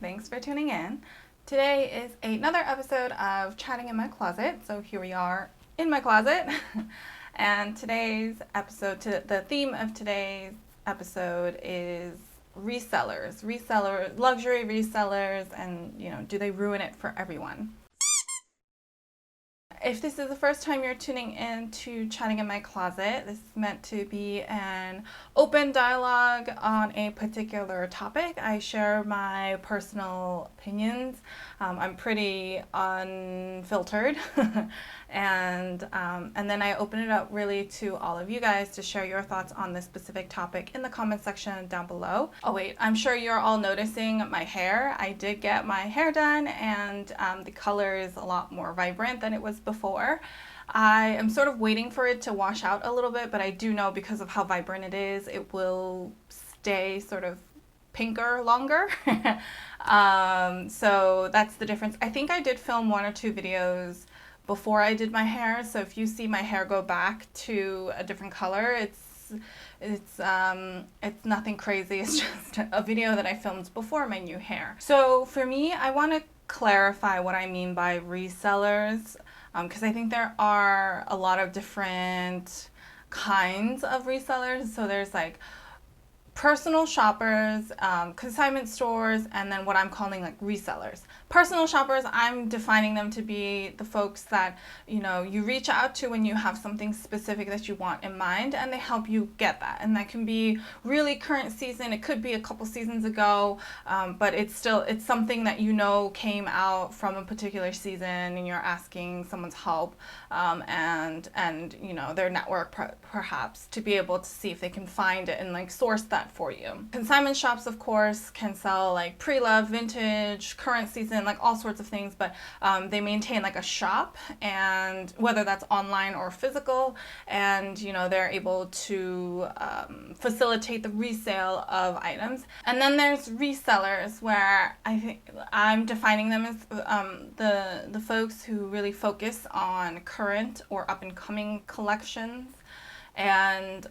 Thanks for tuning in. Today is another episode of Chatting in My Closet. So here we are in my closet. And the theme of today's episode is resellers. Luxury resellers, and do they ruin it for everyone? If this is the first time you're tuning in to Chatting in My Closet, this is meant to be an open dialogue on a particular topic. I share my personal opinions. I'm pretty unfiltered, and then I open it up really to all of you guys to share your thoughts on this specific topic in the comment section down below. Oh wait, I'm sure you're all noticing my hair. I did get my hair done, and the color is a lot more vibrant than it was before. I am sort of waiting for it to wash out a little bit, but I do know because of how vibrant it is, it will stay sort of pinker longer. So that's the difference. I think I did film 1 or 2 videos before I did my hair, so if you see my hair go back to a different color, it's nothing crazy. It's just a video that I filmed before my new hair. So for me, I want to clarify what I mean by resellers, because I think there are a lot of different kinds of resellers. So there's like personal shoppers, consignment stores, and then what I'm calling like resellers. Personal shoppers, I'm defining them to be the folks that you reach out to when you have something specific that you want in mind, and they help you get that. And that can be really current season, it could be a couple seasons ago, but it's something that came out from a particular season, and you're asking someone's help, and their network perhaps, to be able to see if they can find it and like source that for you. Consignment shops, of course, can sell like pre-loved, vintage, current season, like all sorts of things, but they maintain like a shop, and whether that's online or physical, and they're able to facilitate the resale of items. And then there's resellers, where I think I'm defining them as the folks who really focus on current or up-and-coming collections, and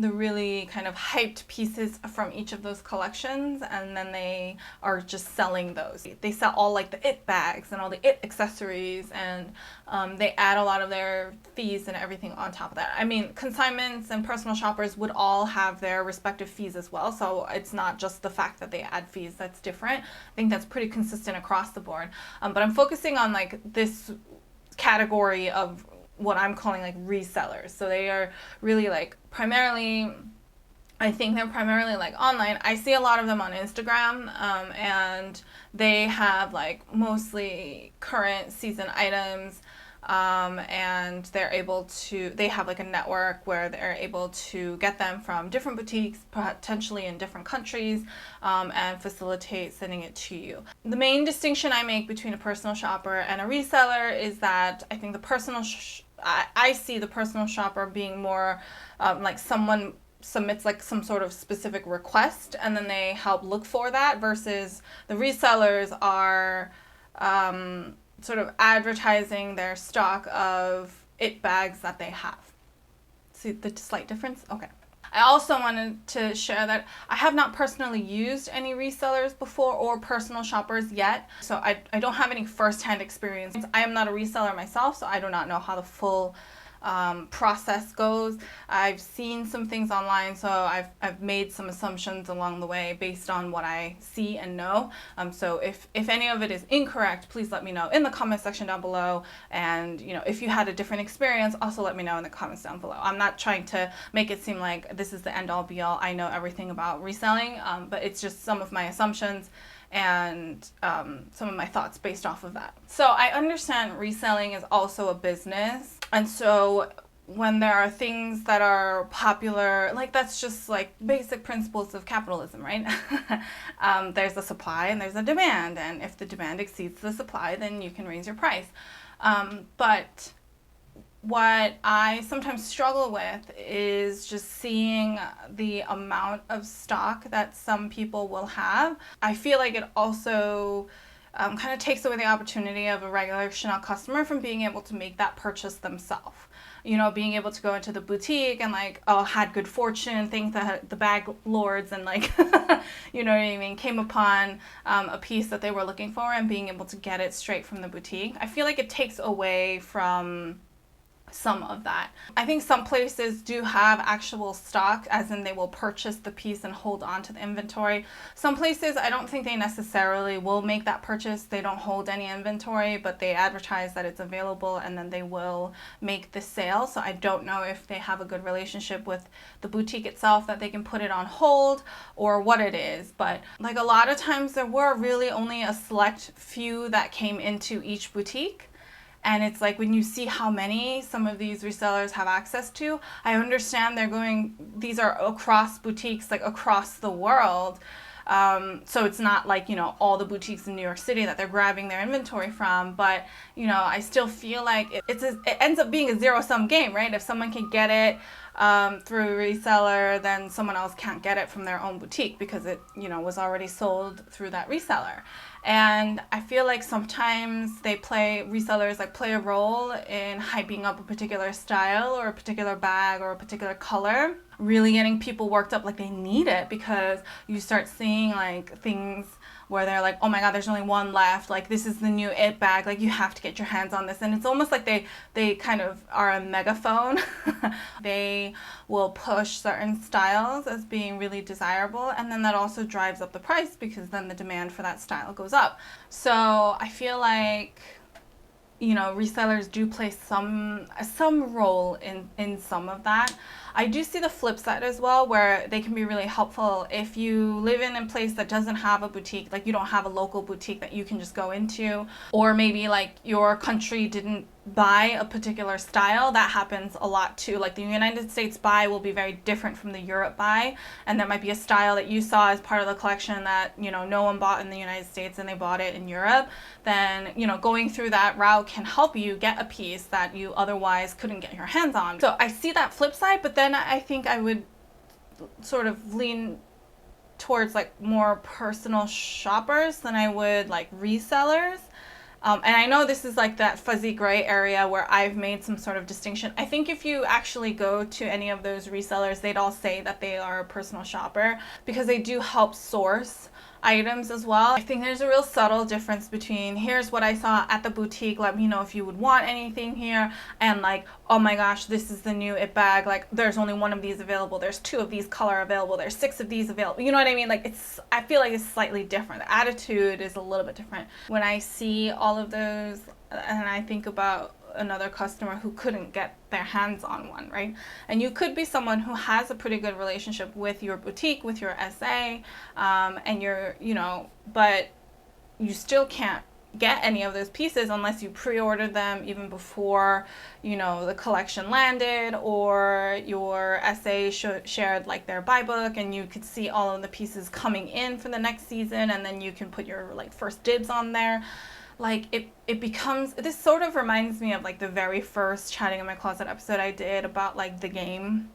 the really kind of hyped pieces from each of those collections, and then they are just selling those. They sell all like the it bags and all the it accessories, and they add a lot of their fees and everything on top of that. I mean, consignments and personal shoppers would all have their respective fees as well, so it's not just the fact that they add fees that's different. I think that's pretty consistent across the board, but I'm focusing on like this category of what I'm calling like resellers. So they are really like I think they're primarily like online. I see a lot of them on Instagram, and they have like mostly current season items, and they have like a network where they're able to get them from different boutiques, potentially in different countries, and facilitate sending it to you. The main distinction I make between a personal shopper and a reseller is that I think I see the personal shopper being more like someone submits like some sort of specific request, and then they help look for that, versus the resellers are sort of advertising their stock of it bags that they have. See the slight difference? Okay. I also wanted to share that I have not personally used any resellers before or personal shoppers yet, so I don't have any first-hand experience. I am not a reseller myself, so I do not know how the full process goes. I've seen some things online, so I've made some assumptions along the way based on what I see and know. So if any of it is incorrect, please let me know in the comment section down below. And if you had a different experience, also let me know in the comments down below. I'm not trying to make it seem like this is the end-all be-all. I know everything about reselling, but it's just some of my assumptions and some of my thoughts based off of that. So I understand reselling is also a business, and so when there are things that are popular, like that's just like basic principles of capitalism, right? There's a supply and there's a demand, and if the demand exceeds the supply, then you can raise your price. But what I sometimes struggle with is just seeing the amount of stock that some people will have. I feel like it also kind of takes away the opportunity of a regular Chanel customer from being able to make that purchase themselves. you know, being able to go into the boutique and like, oh, had good fortune, think that the bag lords and like, you know what I mean, came upon a piece that they were looking for and being able to get it straight from the boutique. I feel like it takes away from some of that. I think some places do have actual stock, as in they will purchase the piece and hold on to the inventory. Some places, I don't think they necessarily will make that purchase. They don't hold any inventory, but they advertise that it's available and then they will make the sale. So I don't know if they have a good relationship with the boutique itself that they can put it on hold or what it is. But like a lot of times there were really only a select few that came into each boutique. And it's like when you see how many some of these resellers have access to, I understand these are across boutiques, like across the world. So it's not like, you know, all the boutiques in New York City that they're grabbing their inventory from. But, you know, I still feel like it ends up being a zero-sum game, right? If someone can get it through a reseller, then someone else can't get it from their own boutique because it, you know, was already sold through that reseller. And I feel like sometimes resellers play a role in hyping up a particular style or a particular bag or a particular color, really getting people worked up like they need it, because you start seeing like things where they're like, oh my God, there's only one left. Like, this is the new it bag. Like, you have to get your hands on this. And it's almost like they kind of are a megaphone. They will push certain styles as being really desirable. And then that also drives up the price because then the demand for that style goes up. So I feel like, you know, resellers do play some role in some of that. I do see the flip side as well, where they can be really helpful if you live in a place that doesn't have a boutique, like you don't have a local boutique that you can just go into, or maybe like your country didn't buy a particular style. That happens a lot too. Like the United States buy will be very different from the Europe buy, and there might be a style that you saw as part of the collection that, you know, no one bought in the United States and they bought it in Europe. Then, you know, going through that route can help you get a piece that you otherwise couldn't get your hands on. So I see that flip side, but then I think I would sort of lean towards like more personal shoppers than I would like resellers. And I know this is like that fuzzy gray area where I've made some sort of distinction. I think if you actually go to any of those resellers, they'd all say that they are a personal shopper because they do help source items as well. I think there's a real subtle difference between here's what I saw at the boutique, let me know if you would want anything here, and like, oh my gosh, this is the new it bag, like there's only one of these available, there's 2 of these color available, there's 6 of these available. You know what I mean? Like I feel like it's slightly different. The attitude is a little bit different. When I see all of those and I think about another customer who couldn't get their hands on one, right? And you could be someone who has a pretty good relationship with your boutique, with your SA, and you're, you know, but you still can't get any of those pieces unless you pre-ordered them even before, you know, the collection landed, or your SA shared like their buy book and you could see all of the pieces coming in for the next season, and then you can put your like first dibs on there. Like it becomes, this sort of reminds me of like the very first Chatting in My Closet episode I did about like the game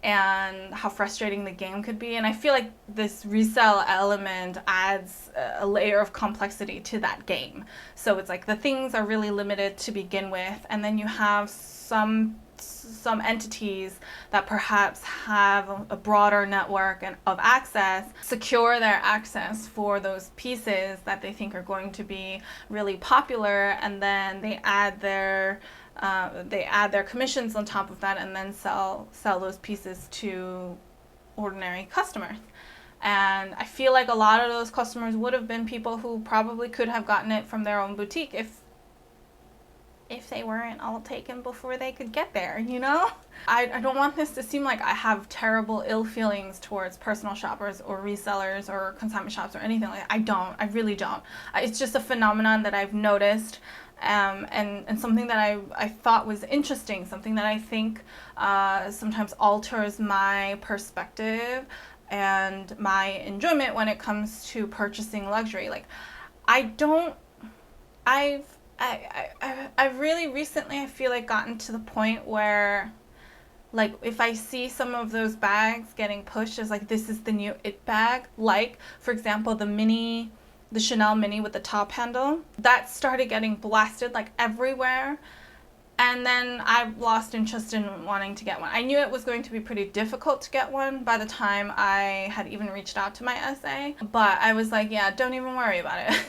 and how frustrating the game could be. And I feel like this resell element adds a layer of complexity to that game. So it's like the things are really limited to begin with, and then you have some entities that perhaps have a broader network of access, secure their access for those pieces that they think are going to be really popular, and then they add their commissions on top of that, and then sell those pieces to ordinary customers. And I feel like a lot of those customers would have been people who probably could have gotten it from their own boutique if they weren't all taken before they could get there, you know? I don't want this to seem like I have terrible ill feelings towards personal shoppers or resellers or consignment shops or anything like that. I don't. I really don't. It's just a phenomenon that I've noticed, and something that I thought was interesting, something that I think sometimes alters my perspective and my enjoyment when it comes to purchasing luxury. Like, I've really recently, I feel like, gotten to the point where, like, if I see some of those bags getting pushed as like, this is the new it bag, like, for example, the Chanel mini with the top handle, that started getting blasted like everywhere. And then I lost interest in wanting to get one. I knew it was going to be pretty difficult to get one by the time I had even reached out to my SA. But I was like, yeah, don't even worry about it.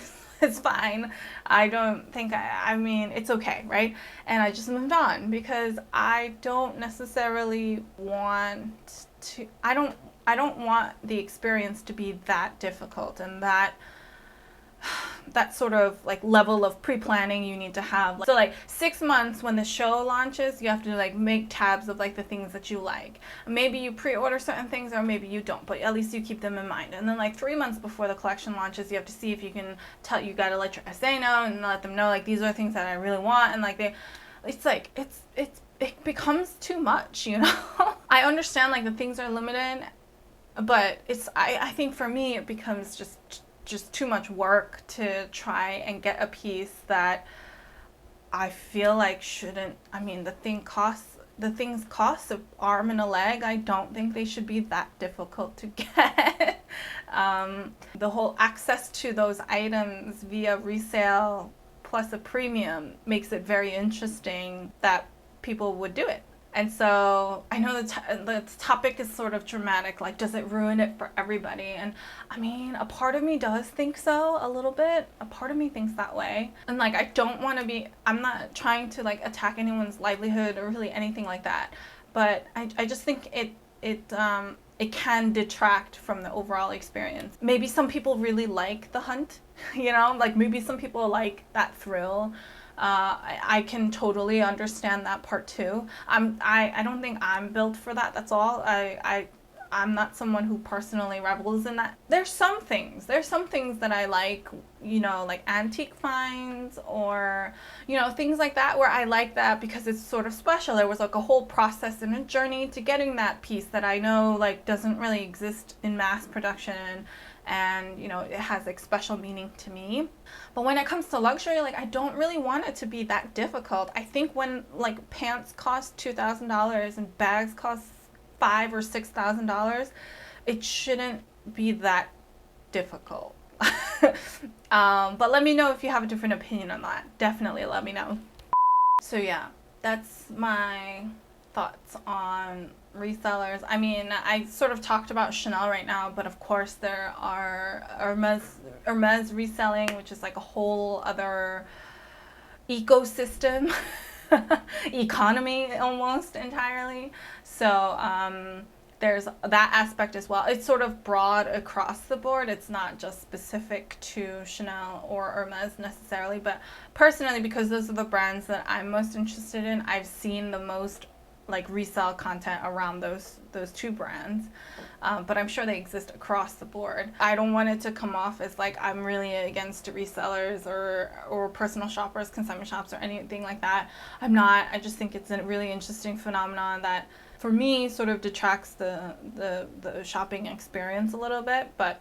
It's fine. I don't think, I mean, it's okay, right? And I just moved on because I don't necessarily want to, I don't want the experience to be that difficult, and that sort of like level of pre-planning you need to have. So like 6 months when the show launches, you have to like make tabs of like the things that you like. Maybe you pre-order certain things, or maybe you don't, but at least you keep them in mind. And then like 3 months before the collection launches, you have to see if you can tell, you got to let your SA know and let them know like these are things that I really want. And like it becomes too much, you know. I understand like the things are limited, but I think for me it becomes just too much work to try and get a piece that I feel like shouldn't. I mean, the things cost an arm and a leg. I don't think they should be that difficult to get. The whole access to those items via resale plus a premium makes it very interesting that people would do it. And so I know the topic is sort of dramatic, like does it ruin it for everybody? And I mean, a part of me does think so, a little bit. A part of me thinks that way. And like, I don't want to be, I'm not trying to like attack anyone's livelihood or really anything like that. But I just think it can detract from the overall experience. Maybe some people really like the hunt, you know, like maybe some people like that thrill. I can totally understand that part too. I don't think I'm built for that. That's all. I'm not someone who personally revels in that. There's some things that I like, you know, like antique finds or, you know, things like that where I like that because it's sort of special. There was like a whole process and a journey to getting that piece that I know like doesn't really exist in mass production. And you know, it has like special meaning to me. But when it comes to luxury, like I don't really want it to be that difficult. I think when like pants cost $2,000 and bags cost $5,000 or $6,000, it shouldn't be that difficult. But let me know if you have a different opinion on that. Definitely let me know. So yeah, that's my thoughts on resellers. I mean, I sort of talked about Chanel right now, but of course there are Hermes reselling, which is like a whole other ecosystem, economy almost entirely. So there's that aspect as well. It's sort of broad across the board. It's not just specific to Chanel or Hermes necessarily, but personally, because those are the brands that I'm most interested in, I've seen the most like resale content around those two brands, but I'm sure they exist across the board. I don't want it to come off as like I'm really against resellers or personal shoppers, consignment shops, or anything like that. I'm not. I just think it's a really interesting phenomenon that for me sort of detracts the shopping experience a little bit, but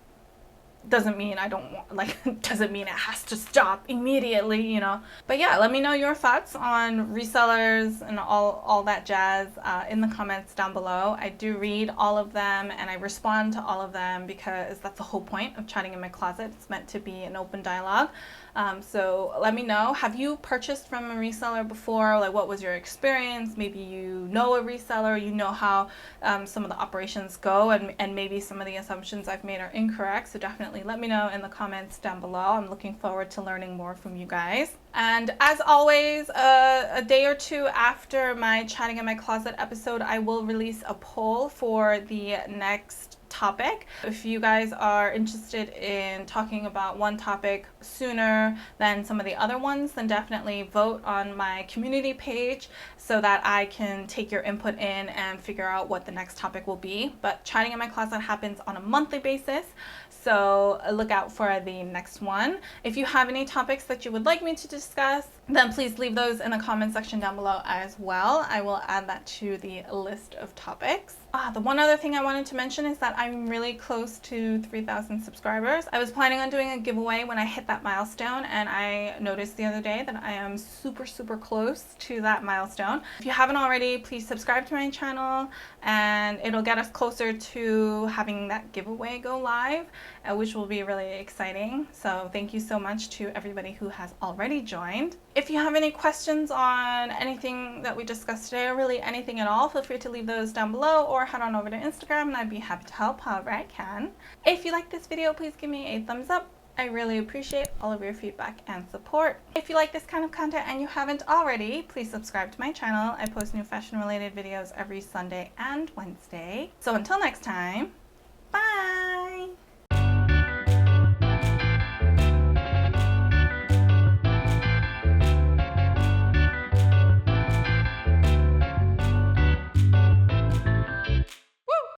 doesn't mean I don't want, like, doesn't mean it has to stop immediately, you know. But yeah, let me know your thoughts on resellers and all that jazz in the comments down below. I do read all of them and I respond to all of them because that's the whole point of Chatting in My Closet. It's meant to be an open dialogue. So let me know, have you purchased from a reseller before? Like, what was your experience? Maybe you know a reseller, you know how some of the operations go, and maybe some of the assumptions I've made are incorrect. So definitely let me know in the comments down below. I'm looking forward to learning more from you guys. And as always, a day or two after my Chatting in My Closet episode, I will release a poll for the next topic. If you guys are interested in talking about one topic sooner than some of the other ones, then definitely vote on my community page so that I can take your input in and figure out what the next topic will be. But Chatting in My Closet happens on a monthly basis, so look out for the next one. If you have any topics that you would like me to discuss, then please leave those in the comment section down below as well. I will add that to the list of topics. The one other thing I wanted to mention is that I'm really close to 3,000 subscribers. I was planning on doing a giveaway when I hit that milestone, and I noticed the other day that I am super close to that milestone. If you haven't already, please subscribe to my channel and it'll get us closer to having that giveaway go live. which will be really exciting. So thank you so much to everybody who has already joined. If you have any questions on anything that we discussed today, or really anything at all, feel free to leave those down below or head on over to Instagram and I'd be happy to help however I can. If you like this video, please give me a thumbs up. I really appreciate all of your feedback and support. If you like this kind of content and you haven't already, please subscribe to my channel. I post new fashion related videos every Sunday and Wednesday. So until next time,